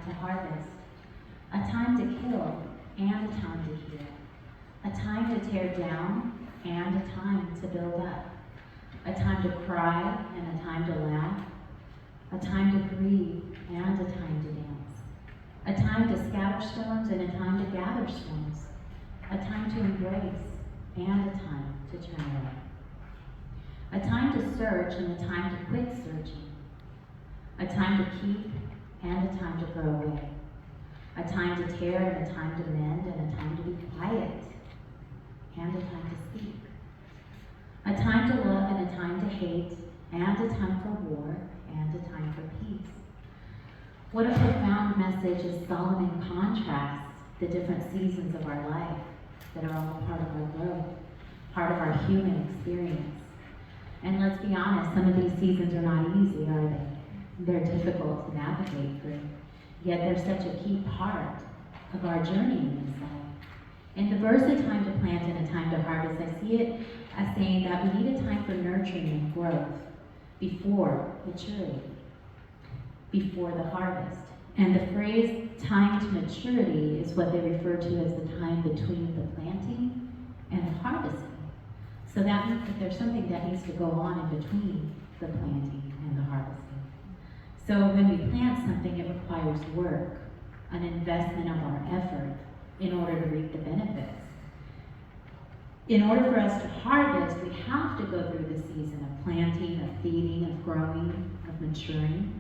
to harvest, a time to kill and a time to heal, a time to tear down and a time to build up, a time to cry and a time to laugh, a time to grieve and a time to dance, a time to scatter stones and a time to gather stones, a time to embrace and a time to turn away, a time to search and a time to quit searching, a time to keep and a time to throw away, a time to tear and a time to mend and a time to be quiet and a time to speak, a time to love and a time to hate and a time for war and a time for peace. What a profound message as Solomon contrasts the different seasons of our life that are all part of our growth, part of our human experience. And let's be honest, some of these seasons are not easy, are they? They're difficult to navigate through. Yet they're such a key part of our journey in this life. In the verse, a time to plant and a time to harvest, I see it as saying that we need a time for nurturing and growth before maturity, before the harvest. And the phrase time to maturity is what they refer to as the time between the planting and the harvesting. So that means that there's something that needs to go on in between the planting and the harvesting. So when we plant something, it requires work, an investment of our effort in order to reap the benefits. In order for us to harvest, we have to go through the season of planting, of feeding, of growing, of maturing.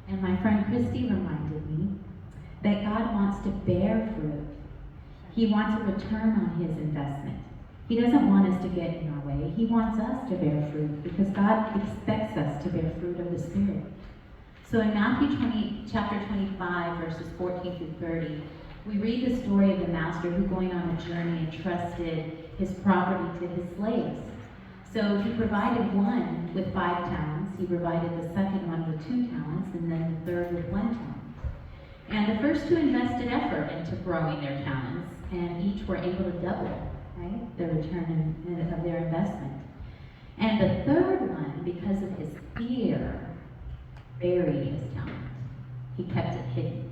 And my friend Christy reminded me that God wants to bear fruit. He wants a return on his investment. He doesn't want us to get in our way. He wants us to bear fruit because God expects us to bear fruit of the Spirit. So in Matthew chapter 25, verses 14 through 30, we read the story of the master who, going on a journey, entrusted his property to his slaves. So he provided one with 5 talents, he provided the second one with 2 talents, and then the third with 1 talent. And the first 2 invested effort into growing their talents, and each were able to double, right, the return of their investment. And the third one, because of his fear, buried his talent. He kept it hidden.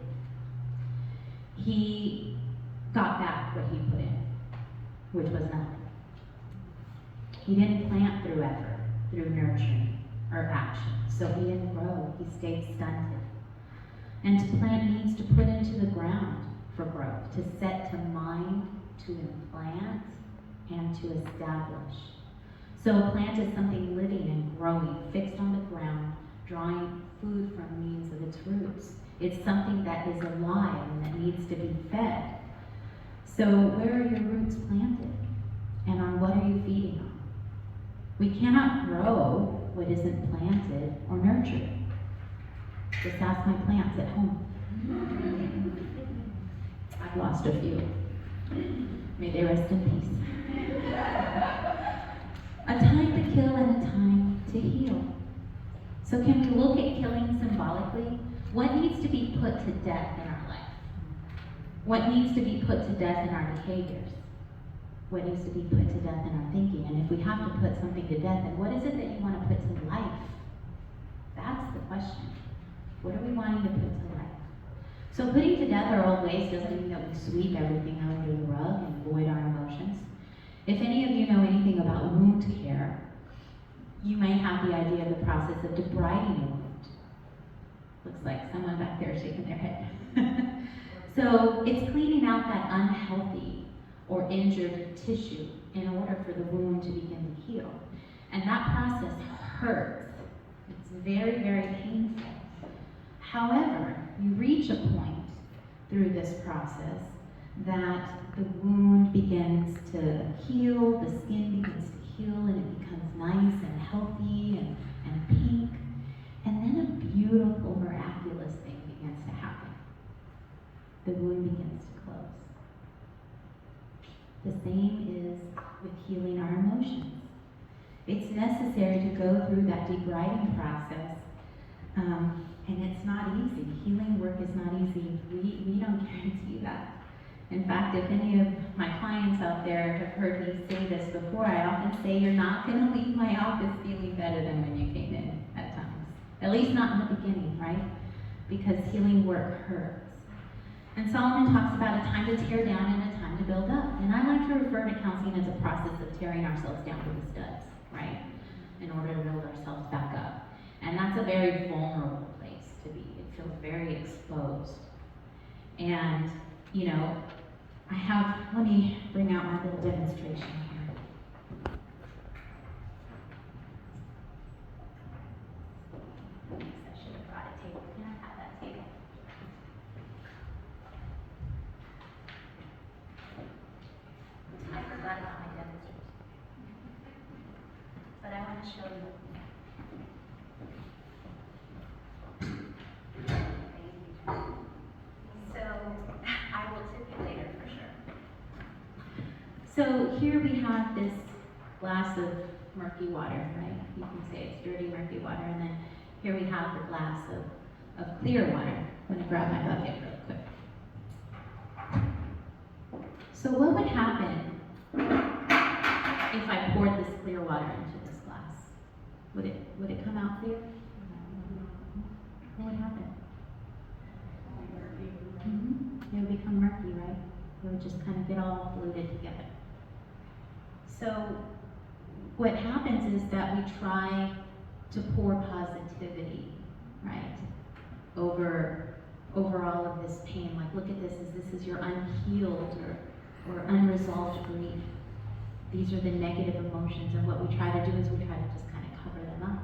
He got back what he put in, which was nothing. He didn't plant through effort, through nurturing or action. So he didn't grow. He stayed stunted. And to plant means to put into the ground for growth, to set to mind, to implant, and to establish. So a plant is something living and growing, fixed on the ground, drawing food from means of its roots. It's something that is alive and that needs to be fed. So where are your roots planted? And on what are you feeding on? We cannot grow what isn't planted or nurtured. Just ask my plants at home. I've lost a few. May they rest in peace. A time to kill and a time to heal. So can we look at killing symbolically? What needs to be put to death in our life? What needs to be put to death in our behaviors? What needs to be put to death in our thinking? And if we have to put something to death, then what is it that you want to put to life? That's the question. What are we wanting to put to life? So putting to death our old ways doesn't mean that we sweep everything under the rug and void our emotions. If any of you know anything about wound care, you may have the idea of the process of debriding a wound. Looks like someone back there shaking their head. So it's cleaning out that unhealthy or injured tissue in order for the wound to begin to heal. And that process hurts. It's very, very painful. However, you reach a point through this process that the wound begins to heal, the skin begins to heal, and it becomes nice and healthy and pink. And then a beautiful, miraculous thing begins to happen. The wound begins to close. The same is with healing our emotions. It's necessary to go through that debriding process, and it's not easy. Healing work is not easy. We don't guarantee that. In fact, if any of my clients out there have heard me say this before, I often say you're not going to leave my office feeling better than when you came in at times. At least not in the beginning, right? Because healing work hurts. And Solomon talks about a time to tear down and a time to build up. And I like to refer to counseling as a process of tearing ourselves down to the studs, right? In order to build ourselves back up. And that's a very vulnerable place to be. It feels very exposed. And, you know, let me bring out my little demonstration here. I should have brought a table. Can I have that table? I forgot about my demonstration. But I want to show you. So, I will tip you later for sure. So here we have this glass of murky water, right? You can say it's dirty murky water, and then here we have the glass of clear water. I'm going to grab my bucket real quick. So what would happen if I poured this clear water into this glass? Would it come out clear? What would happen? It would become murky, right? It would just kind of get all diluted together. So what happens is that we try to pour positivity, right, over all of this pain. Like, look at this, this is your unhealed or unresolved grief. These are the negative emotions, and what we try to do is we try to just kind of cover them up.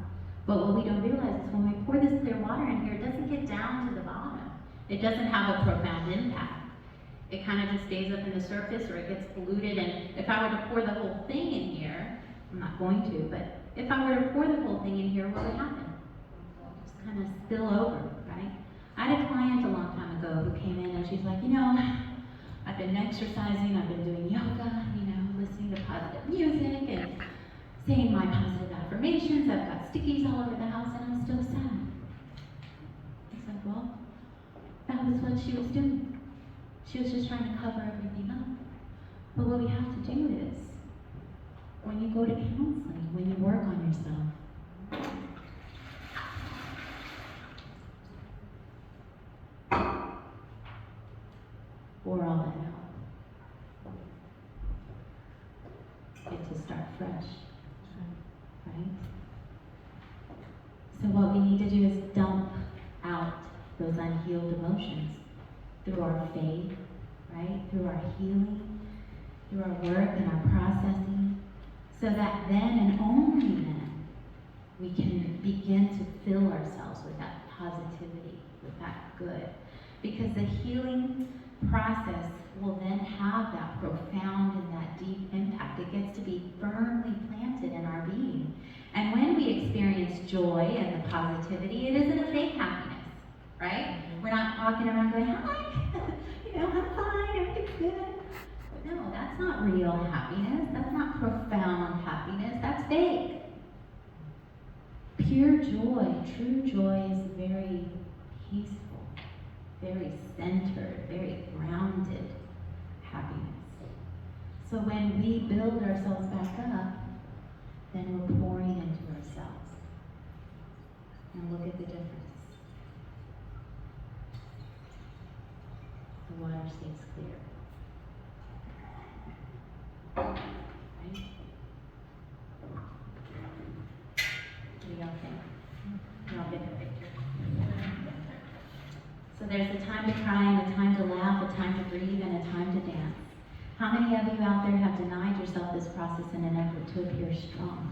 But what we don't realize is when we pour this clear water in here, it doesn't get down to the bottom. It doesn't have a profound impact. It kind of just stays up in the surface, or it gets polluted. And if I were to pour the whole thing in here, I'm not going to, but if I were to pour the whole thing in here, what would happen? It'll just kind of spill over, right? I had a client a long time ago who came in and she's like, I've been exercising, I've been doing yoga, listening to positive music and saying my positive affirmations. I've got stickies all over the house and I'm still sad. I said, well, that was what she was doing. She was just trying to cover everything up. But what we have to do is, when you go to counseling, when you work on yourself, pour all that out. Get to start fresh, right? So what we need to do is dump out those unhealed emotions through our faith, right? Through our healing, through our work and our processing, so that then and only then we can begin to fill ourselves with that positivity, with that good. Because the healing process will then have that profound and that deep impact. It gets to be firmly planted in our being. And when we experience joy and the positivity, it isn't a fake happiness, right? We're not walking around going, hi, I'm fine, everything's good. No, that's not real happiness. That's not profound happiness. That's fake. Pure joy, true joy is very peaceful, very centered, very grounded happiness. So when we build ourselves back up, then we're pouring into ourselves. And look at the difference. The water stays clear. Right? What do y'all think? Y'all get the picture? So there's a time to cry and a time to laugh, a time to grieve and a time to dance. How many of you out there have denied yourself this process in an effort to appear strong?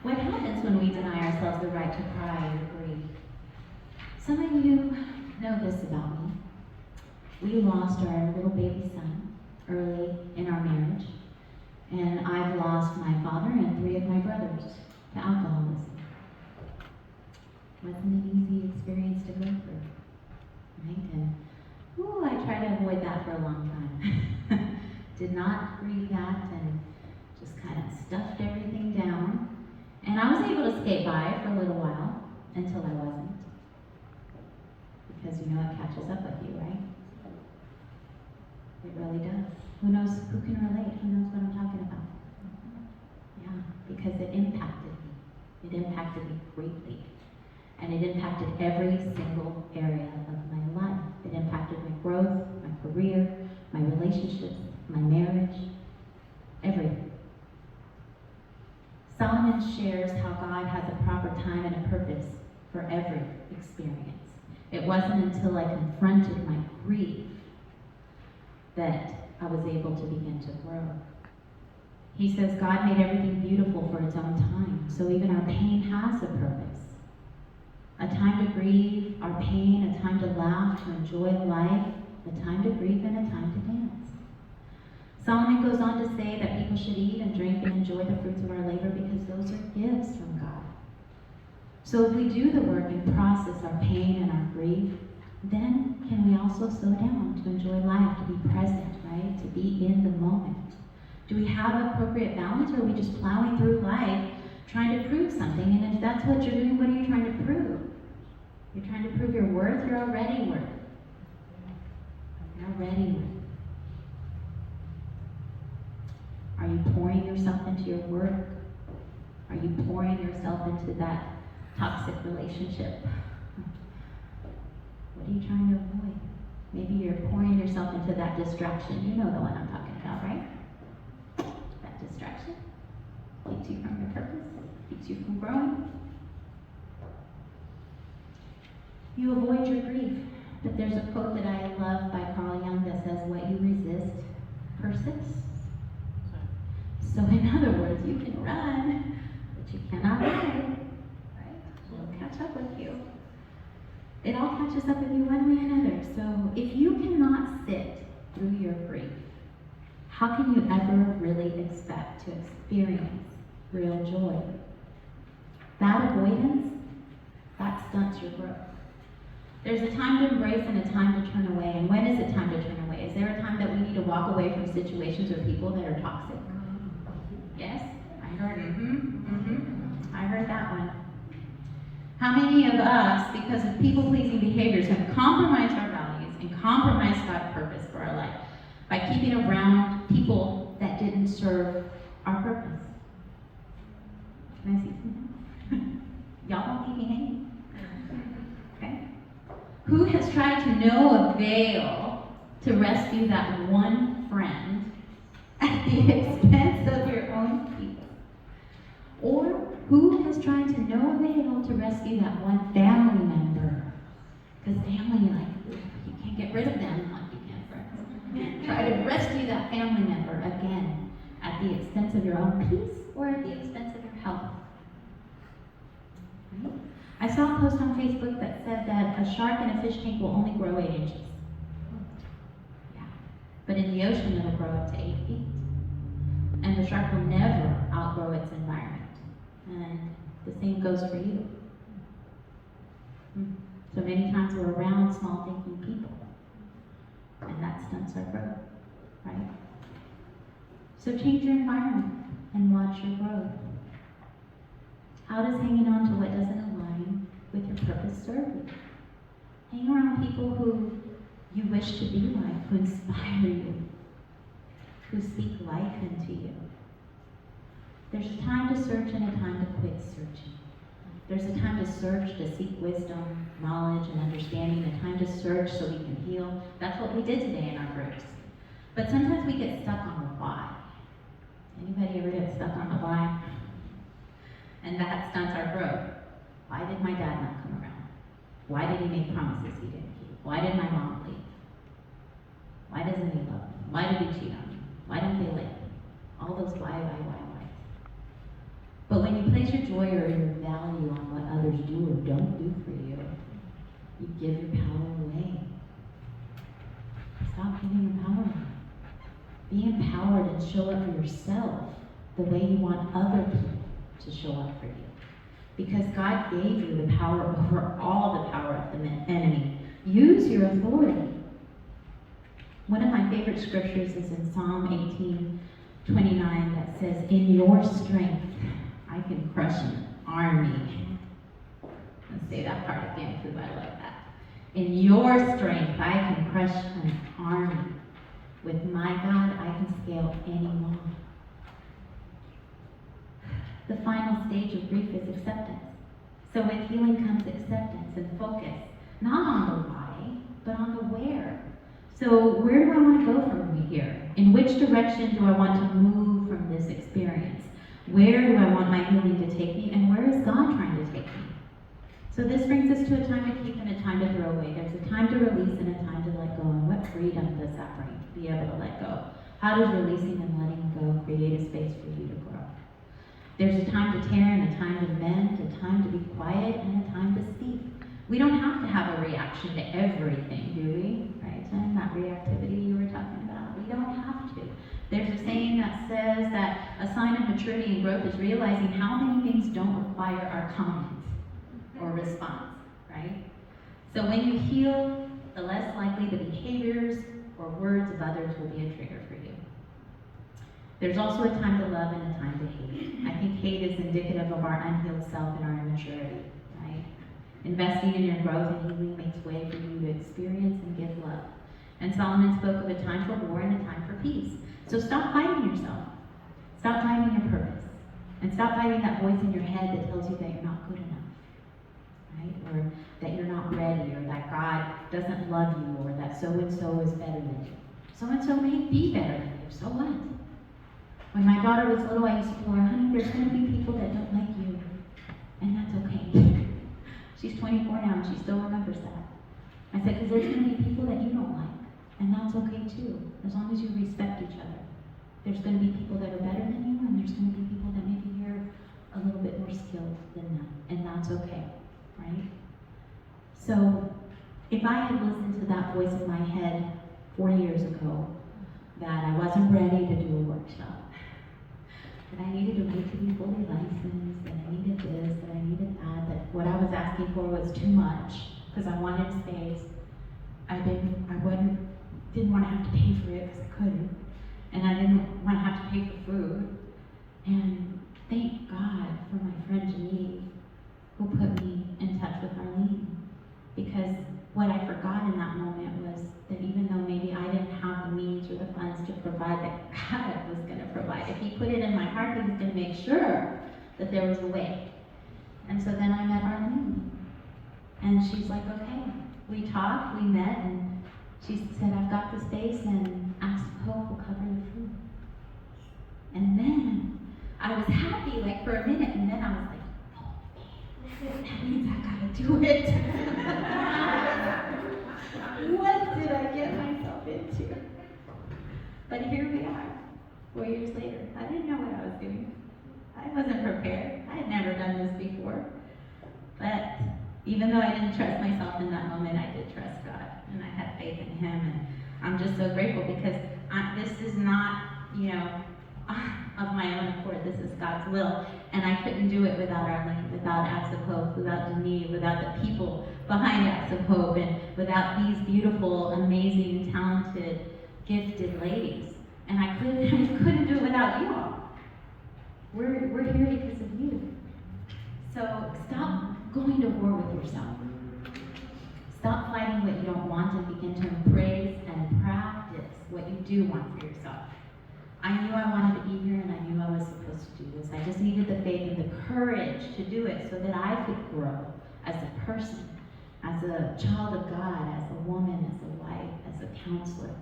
What happens when we deny ourselves the right to cry or grieve? Some of you know this about me. We lost our little baby son early in our marriage, and I've lost my father and 3 of my brothers to alcoholism. Wasn't an easy experience to go through, right? And I tried to avoid that for a long time. Did not grieve that and just kind of stuffed everything down. And I was able to skate by for a little while until I wasn't. Because it catches up with you, right? It really does. Who knows, who can relate? Who knows what I'm talking about? Yeah, because it impacted me. It impacted me greatly. And it impacted every single area of my life. It impacted my growth, my career, my relationships, my marriage, everything. Solomon shares how God has a proper time and a purpose for every experience. It wasn't until I confronted my grief that I was able to begin to grow. He says God made everything beautiful for its own time, so even our pain has a purpose. A time to grieve our pain, a time to laugh, to enjoy life, a time to grieve and a time to dance. Solomon goes on to say that people should eat and drink and enjoy the fruits of our labor because those are gifts from God. So if we do the work and process our pain and our grief, then can we also slow down to enjoy life, to be present, right? To be in the moment. Do we have appropriate balance, or are we just plowing through life trying to prove something? And if that's what you're doing, what are you trying to prove? You're trying to prove your worth? You're already worth. You're already worth. Are you pouring yourself into your work? Are you pouring yourself into that toxic relationship? What are you trying to avoid? Maybe you're pouring yourself into that distraction. You know the one I'm talking about, right? That distraction keeps you from your purpose, keeps you from growing. You avoid your grief. But there's a quote that I love by Carl Jung that says, what you resist persists. So in other words, you can run, but you cannot hide, right? It'll catch up with you. It all catches up with you one way or another. So if you cannot sit through your grief, how can you ever really expect to experience real joy? That avoidance, that stunts your growth. There's a time to embrace and a time to turn away. And when is it time to turn away? Is there a time that we need to walk away from situations or people that are toxic? Yes? I heard I heard that one. How many of us, because of people-pleasing behaviors, have compromised our values and compromised God's purpose for our life by keeping around people that didn't serve our purpose? Can I see something? Y'all don't keep me hanging. Okay? Who has tried to no avail to rescue that one friend at the expense of your own people? Or who has tried to no avail to rescue that one family member? Because family, you can't get rid of them like you can friends. Try to rescue that family member again at the expense of your own peace or at the expense of your health. Right? I saw a post on Facebook that said that a shark in a fish tank will only grow 8 inches. Yeah. But in the ocean, it'll grow up to 8 feet. And the shark will never outgrow its environment. And the same goes for you. So many times we're around small thinking people. And that stunts our growth, right? So change your environment and watch your growth. How does hanging on to what doesn't align with your purpose serve you? Hang around people who you wish to be like, who inspire you, who speak life into you. There's a time to search and a time to quit searching. There's a time to search, to seek wisdom, knowledge, and understanding, a time to search so we can heal. That's what we did today in our groups. But sometimes we get stuck on the why. Anybody ever get stuck on the why? And that stunts our growth. Why did my dad not come around? Why did he make promises he didn't keep? Why did my mom leave? Why doesn't he love me? Why did he cheat on me? Why didn't they like me? All those why. But when you place your joy or your value on what others do or don't do for you, you give your power away. Stop giving your power away. Be empowered and show up for yourself the way you want other people to show up for you. Because God gave you the power over all the power of the enemy. Use your authority. One of my favorite scriptures is in Psalm 18:29 that says, in your strength, I can crush an army. Let's say that part again because I love that. In your strength, I can crush an army. With my God, I can scale any wall. The final stage of grief is acceptance. So with healing comes acceptance and focus, not on the why, but on the where. So where do I want to go from here? In which direction do I want to move from this experience? Where do I want my healing to take me, and where is God trying to take me? So this brings us to a time to keep and a time to throw away. There's a time to release and a time to let go. And what freedom does that bring, to be able to let go? How does releasing and letting go create a space for you to grow? There's a time to tear and a time to mend, a time to be quiet and a time to speak. We don't have to have a reaction to everything, do we? Right, Jen? That reactivity you were talking about. We don't have to. There's a saying that says that a sign of maturity and growth is realizing how many things don't require our comment or response, right? So when you heal, the less likely the behaviors or words of others will be a trigger for you. There's also a time to love and a time to hate. I think hate is indicative of our unhealed self and our immaturity, right? Investing in your growth and healing makes way for you to experience and give love. And Solomon spoke of a time for war and a time for peace. So stop fighting yourself. Stop fighting your purpose. And stop fighting that voice in your head that tells you that you're not good enough. Or that you're not ready, or that God doesn't love you, or that so-and-so is better than you. So-and-so may be better than you, so what? When my daughter was little, I used to tell her, honey, there's going to be people that don't like you, and that's okay. She's 24 now, and she still remembers that. I said, because there's going to be people that you don't like, and that's okay too, as long as you respect each other. There's going to be people that are better than you, and there's going to be people that maybe you're a little bit more skilled than them, and that's okay. Right? So, if I had listened to that voice in my head 4 years ago, that I wasn't ready to do a workshop, that I needed to wait to be fully licensed, that I needed this, that I needed that what I was asking for was too much, because I wanted space, I didn't want to have to pay for it, because I couldn't, and I didn't want to have to pay for food, and thank God for my friend Janine, who put me in touch with Arlene. Because what I forgot in that moment was that even though maybe I didn't have the means or the funds to provide, that God was going to provide. If He put it in my heart, He was going to make sure that there was a way. And so then I met Arlene. And she's like, okay. We talked, we met, and she said, I've got the space, and Acts of Hope will cover the food. And then I was happy, like for a minute, and then I was like, that means I gotta do it. What did I get myself into? But here we are, 4 years later. I didn't know what I was doing. I wasn't prepared. I had never done this before. But even though I didn't trust myself in that moment, I did trust God. And I had faith in Him. And I'm just so grateful because this is not, of my own accord. This is God's will. And I couldn't do it without Arlene, without Acts of Hope, without Denise, without the people behind Acts of Hope, and without these beautiful, amazing, talented, gifted ladies. And I couldn't do it without you all. We're here because of you. So stop going to war with yourself. Stop fighting what you don't want and begin to embrace and practice what you do want for yourself. I knew I wanted to be here, and I knew I was supposed to do this. I just needed the faith and the courage to do it so that I could grow as a person, as a child of God, as a woman, as a wife, as a counselor.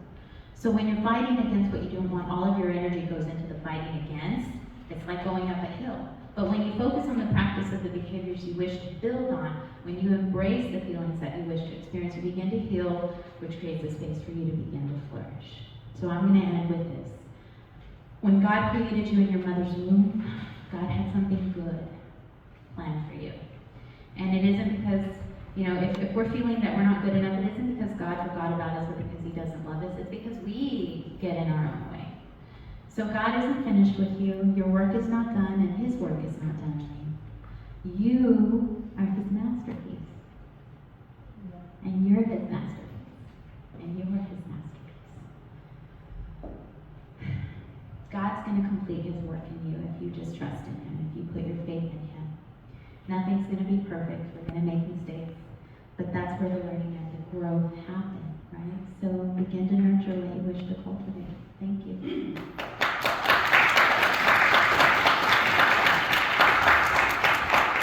So when you're fighting against what you don't want, all of your energy goes into the fighting against. It's like going up a hill. But when you focus on the practice of the behaviors you wish to build on, when you embrace the feelings that you wish to experience, you begin to heal, which creates a space for you to begin to flourish. So I'm going to end with this. When God created you in your mother's womb, God had something good planned for you. And it isn't because, if we're feeling that we're not good enough, it isn't because God forgot about us or because He doesn't love us. It's because we get in our own way. So God isn't finished with you. Your work is not done, and His work is not done in you. You are His masterpiece. And you're His masterpiece. And you are His masterpiece. God's going to complete His work in you if you just trust in Him, if you put your faith in Him. Nothing's going to be perfect. We're going to make mistakes. But that's where the learning and the growth happen, right? So begin to nurture what you wish to cultivate.